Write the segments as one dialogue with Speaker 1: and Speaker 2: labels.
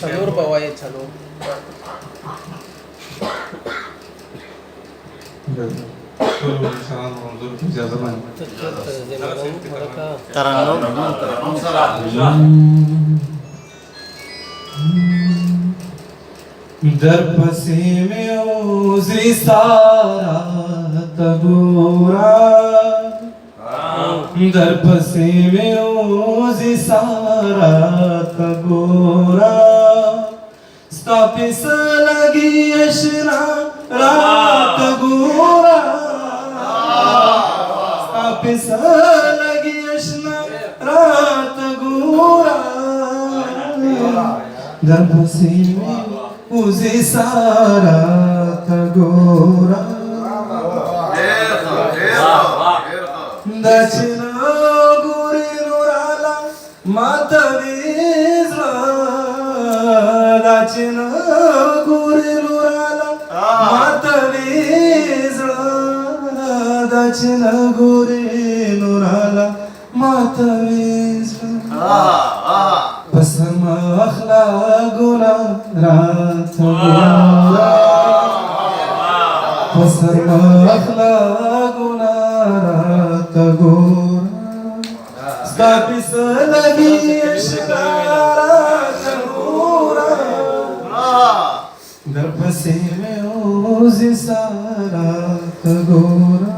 Speaker 1: चलो बवाए चलो
Speaker 2: दर पसे में ओज़ी सारा तगोरा दर पसे में ओज़ी सारा तगोरा स्थापिस लगी अशना रात गोरा स्थापिस लगी अशना रात गोरा दर पसे में उसे सारा तगोरा दक्षिण गुरी नुराला मातवीजला दक्षिण गुरी नुराला मातवीजला दक्षिण गुरी नुराला मातवीजला पसम अखला गुना रात गोरा पसम अखला गुना रात गोरा स्थापिस लगी अशकारात गोरा दरपसे में ओज़ी सारात गोरा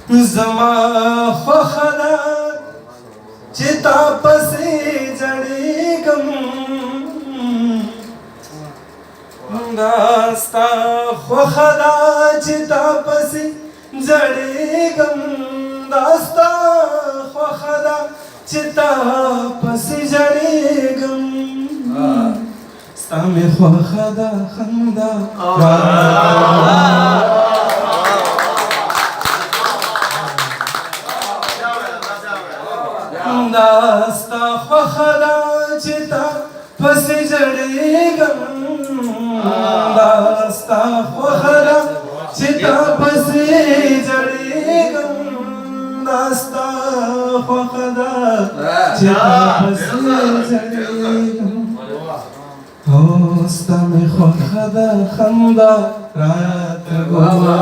Speaker 2: जमा ख्वखदा चिता पसे जड़ी गम दास्ता ख्वखदा चिता पसे जड़ी गम दास्ता ख्वखदा चिता पसे जड़ी गम स्तामे ख्वखदा खंदा दास्ता ख्वखदा चिता पसे जड़ी गम दास्ता ख्वखदा चिता पसे जड़ी गम दास्ता ख्वखदा चिता पसे जड़ी गम होस्ता में ख्वखदा खंदा रात गोरा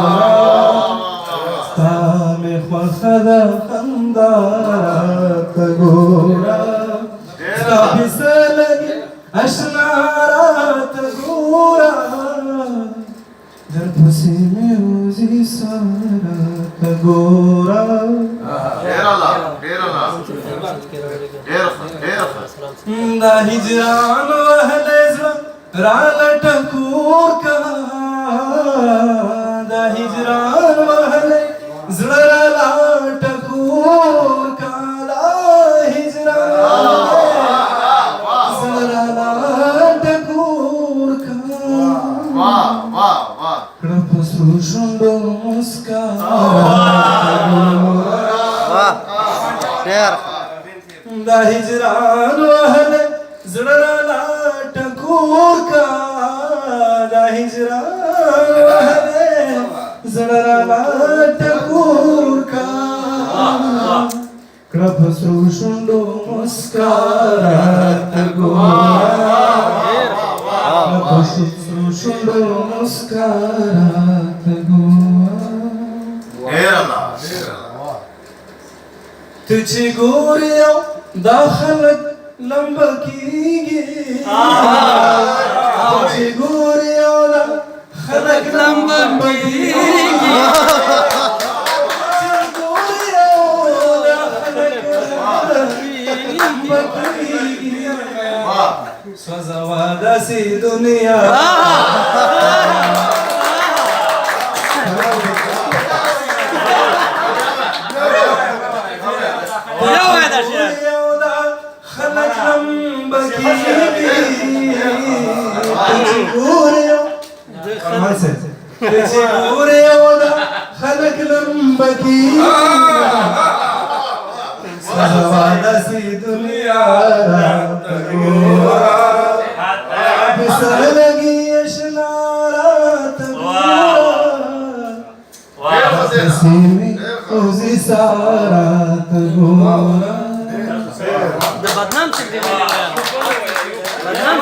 Speaker 2: में ख्वखदा खंदा रात गोरा स्थापिस लगी अशना रात गोरा दर पसे में ओज़ी सारात गोरा दा हिजरान वहले रालट कूर दा हिजरान वहले जरा टकूर काला हिजरा जरा टकूर का क्रपसु शुंडो मुस्कारा दा हिजरान वहले जरा टकूर का दा हिजरान वहले जरा टकूर का क्रपसु शुंडो मुस्कारात गोरा क्रपसु शुंडो मुस्कारात गोरा तुझे गोरिया दाखलत लंब कीगी तुझे गोरिया दाखलत लंब कीगी सजवादा सी दुनिया दुनिया रात गोरा लगी अशना रात गोरा نسيمي فوزي سارات غورا
Speaker 1: ده بدنام تقديم بدنام